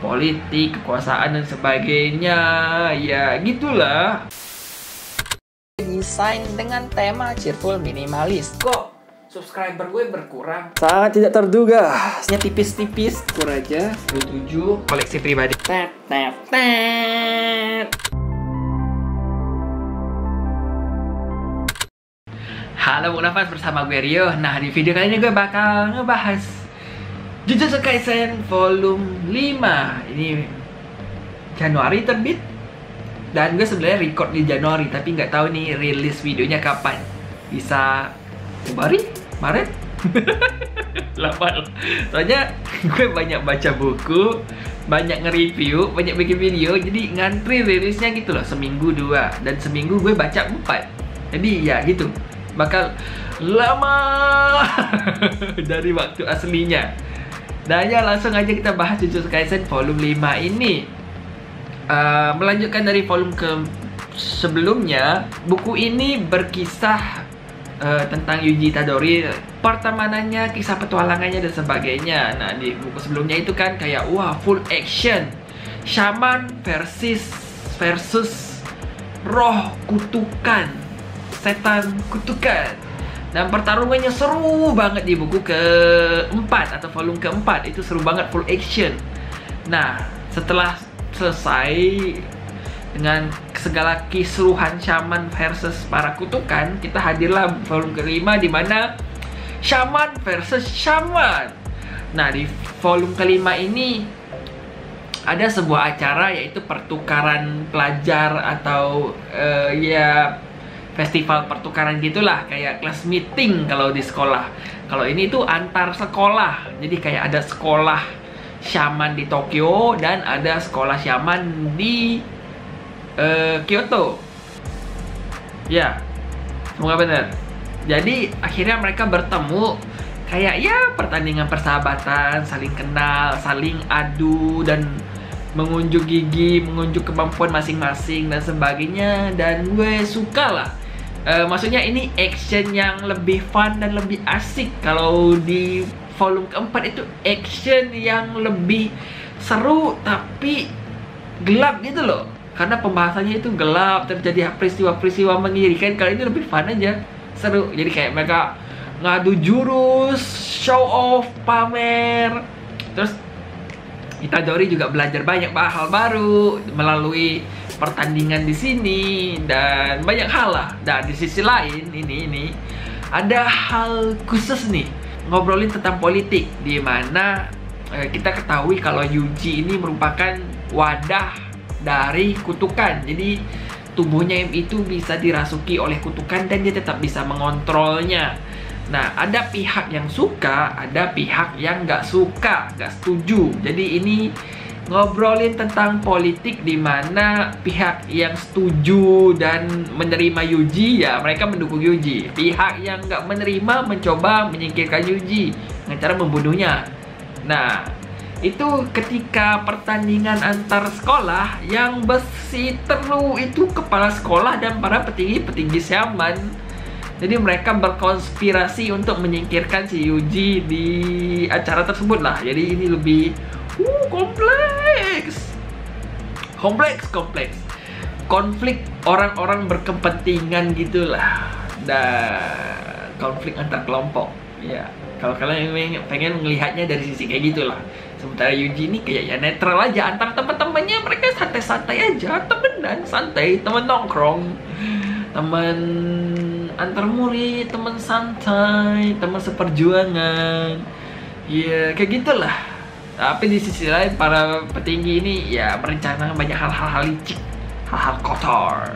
politik, kekuasaan dan sebagainya. Ya gitulah. Desain dengan tema cheerful minimalis. Kok subscriber gue berkurang? Sangat tidak terduga. Nya tipis-tipis, kur aja 27 koleksi pribadi. Tet tet tet. Halo Munafas, bersama gue Rio. Nah, di video kali ini gue bakal ngebahas Jujutsu Kaisen volume 5. Ini Januari terbit, dan gue sebenarnya record di Januari, tapi nggak tahu nih rilis videonya kapan. Bisa Februari? Maret? Lama. Soalnya gue banyak baca buku, banyak nge-review, banyak bikin video, jadi ngantri rilisnya gitu loh, seminggu 2, dan seminggu gue baca 4. Jadi ya gitu, bakal lama dari waktu aslinya. Dan ya langsung aja kita bahas Jujutsu Kaisen volume 5 ini. Melanjutkan dari volume ke sebelumnya, buku ini berkisah tentang Yuji Itadori, pertemanannya, kisah petualangannya dan sebagainya. Nah, di buku sebelumnya itu kan kayak wah, full action, shaman versus roh kutukan, setan kutukan. Dan pertarungannya seru banget di buku keempat atau volume keempat. Itu seru banget, full action. Nah, setelah selesai dengan segala kisruhan shaman versus para kutukan, kita hadirlah volume kelima, di mana shaman versus shaman. Nah, di volume kelima ini ada sebuah acara, yaitu pertukaran pelajar atau ya festival pertukaran gitulah, kayak class meeting kalau di sekolah. Kalau ini tuh antar sekolah, jadi kayak ada sekolah shaman di Tokyo dan ada sekolah shaman di Kyoto. Ya, semoga benar. Jadi akhirnya mereka bertemu, kayak ya pertandingan persahabatan, saling kenal, saling adu, dan mengunjuk gigi, mengunjuk kemampuan masing-masing dan sebagainya. Dan gue suka lah. Maksudnya ini action yang lebih fun dan lebih asik. Kalau di volume keempat itu action yang lebih seru tapi gelap gitu loh, karena pembahasannya itu gelap, terjadi peristiwa-peristiwa mengerikan. Kali ini lebih fun aja, seru. Jadi kayak mereka ngadu jurus, show off, pamer. Terus Itadori juga belajar banyak hal baru melalui pertandingan di sini dan banyak hal lah. Dan di sisi lain ini ada hal khusus nih, ngobrolin tentang politik, di mana kita ketahui kalau Yuji ini merupakan wadah dari kutukan. Jadi tubuhnya itu bisa dirasuki oleh kutukan dan dia tetap bisa mengontrolnya. Nah, ada pihak yang suka, ada pihak yang nggak suka, nggak setuju. Jadi ini ngobrolin tentang politik, di mana pihak yang setuju dan menerima Yuji, ya mereka mendukung Yuji. Pihak yang nggak menerima mencoba menyingkirkan Yuji dengan cara membunuhnya. Nah, itu ketika pertandingan antar sekolah yang besi teru itu kepala sekolah dan para petinggi-petinggi shaman. Jadi mereka berkonspirasi untuk menyingkirkan si Yuji di acara tersebut lah. Jadi ini lebih kompleks. Konflik orang-orang berkepentingan gitulah. Dan konflik antar kelompok. Ya, kalau kalian pengen melihatnya dari sisi kayak gitulah. Sementara Yuji ini kayak ya netral aja antar teman-temannya, mereka santai-santai aja, temenan, santai, temen nongkrong, temen antar murid, teman santai, teman seperjuangan. Ya, kayak gitulah. Tapi di sisi lain para petinggi ini ya merencanakan banyak hal-hal licik, hal-hal kotor.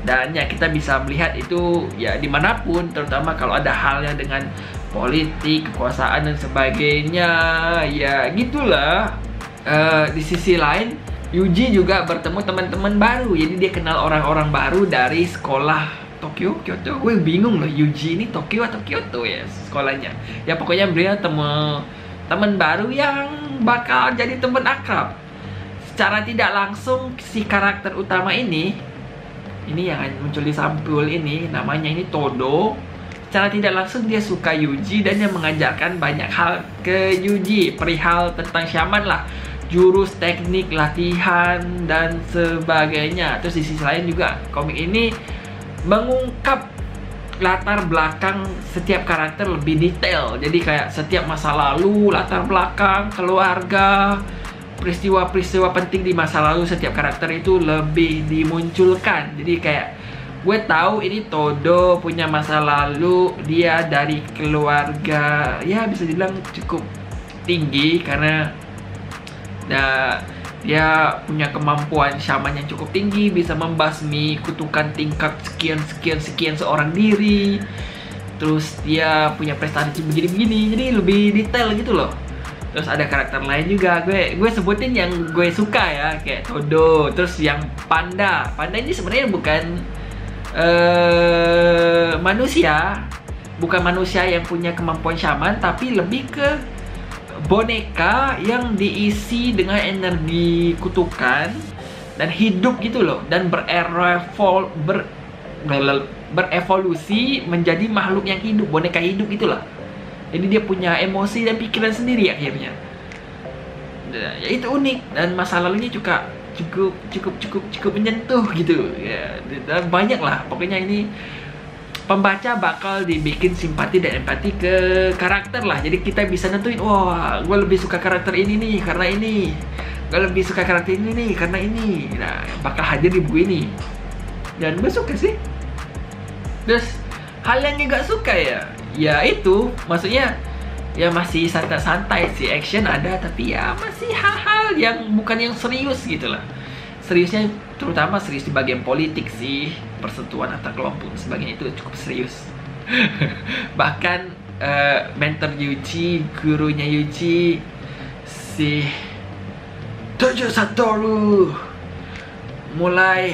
Dan ya kita bisa melihat itu ya dimanapun, terutama kalau ada halnya dengan politik, kekuasaan dan sebagainya. Ya gitulah. Di sisi lain, Yuji juga bertemu teman-teman baru. Jadi dia kenal orang-orang baru dari sekolah Tokyo, Kyoto. Gue bingung loh, Yuji ini Tokyo atau Kyoto ya sekolahnya. Ya pokoknya beliau teman baru yang bakal jadi teman akrab. Secara tidak langsung si karakter utama ini yang muncul di sampul ini, namanya ini Todo. Secara tidak langsung dia suka Yuji dan dia mengajarkan banyak hal ke Yuji perihal tentang shaman lah. jurus, teknik, latihan, dan sebagainya. Terus di sisi lain juga komik ini mengungkap latar belakang setiap karakter lebih detail. Jadi kayak setiap masa lalu, latar belakang, keluarga, peristiwa-peristiwa penting di masa lalu setiap karakter itu lebih dimunculkan. Jadi kayak gue tahu ini Todo punya masa lalu, dia dari keluarga ya bisa dibilang cukup tinggi karena dia punya kemampuan shaman yang cukup tinggi, bisa membasmi kutukan tingkat sekian seorang diri. Terus dia punya prestasi begini-begini, jadi lebih detail gitu loh. Terus ada karakter lain juga, gue sebutin yang gue suka ya, kayak Todo. Terus yang Panda ini sebenarnya bukan manusia yang punya kemampuan shaman, tapi lebih ke boneka yang diisi dengan energi kutukan dan hidup gitu loh, dan berevolusi menjadi makhluk yang hidup, boneka hidup gitulah. Jadi dia punya emosi dan pikiran sendiri akhirnya. Ya itu unik, dan masa lalunya juga cukup menyentuh gitu ya, dan banyak lah pokoknya. Ini pembaca bakal dibikin simpati dan empati ke karakter lah. Jadi kita bisa nentuin, wah gue lebih suka karakter ini nih karena ini, gue lebih suka karakter ini nih karena ini. Nah bakal hadir di buku ini, dan gue suka sih. Terus hal yang gak suka ya itu maksudnya ya masih santai-santai sih, action ada, tapi ya masih hal-hal yang bukan yang serius gitu lah. Seriusnya terutama serius di bagian politik sih, persetujuan antar kelompok dan sebagainya itu cukup serius. Bahkan mentor Yuji, gurunya Yuji, si Tojo Satoru mulai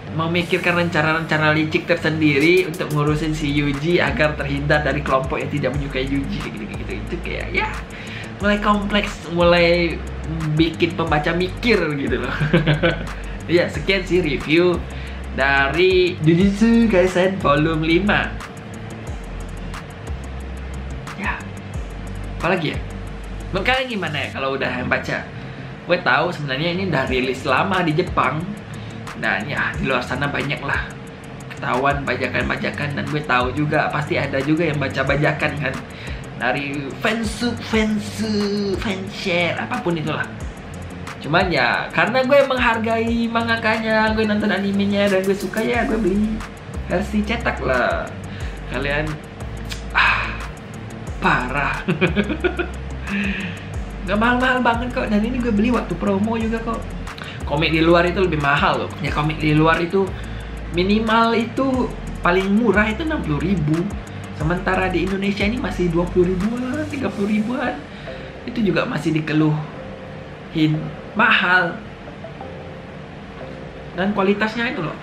memikirkan rencana-rencana licik tersendiri untuk ngurusin si Yuji agar terhindar dari kelompok yang tidak menyukai Yuji, gitu-gitu. Itu kayak ya mulai kompleks, mulai bikin pembaca mikir gitu loh. Ya sekian sih review dari Jujutsu Kaisen volume 5. Ya apalagi ya, menurut kalian gimana ya kalau udah baca? Gue tahu sebenarnya ini udah rilis lama di Jepang, dan ya di luar sana banyak lah ketahuan bajakan-bajakan, dan gue tahu juga pasti ada juga yang baca bajakan kan, dari fanshare apapun itulah. Cuman ya karena gue menghargai mangakanya, gue nonton animenya dan gue suka, ya gue beli versi cetak lah. Kalian parah. Gak mahal-mahal banget kok, dan ini gue beli waktu promo juga kok. Komik di luar itu lebih mahal loh. Ya komik di luar itu minimal itu paling murah itu 60.000. Sementara di Indonesia ini masih 20 ribuan, 30 ribuan. Itu juga masih dikeluhin mahal. Dan kualitasnya itu loh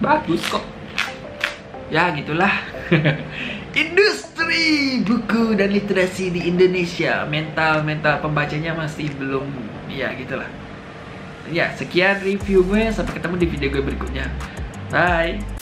bagus kok. Ya gitulah. Industri buku dan literasi di Indonesia, mental pembacanya masih belum, ya gitulah. Ya sekian review gue, sampai ketemu di video gue berikutnya. Bye.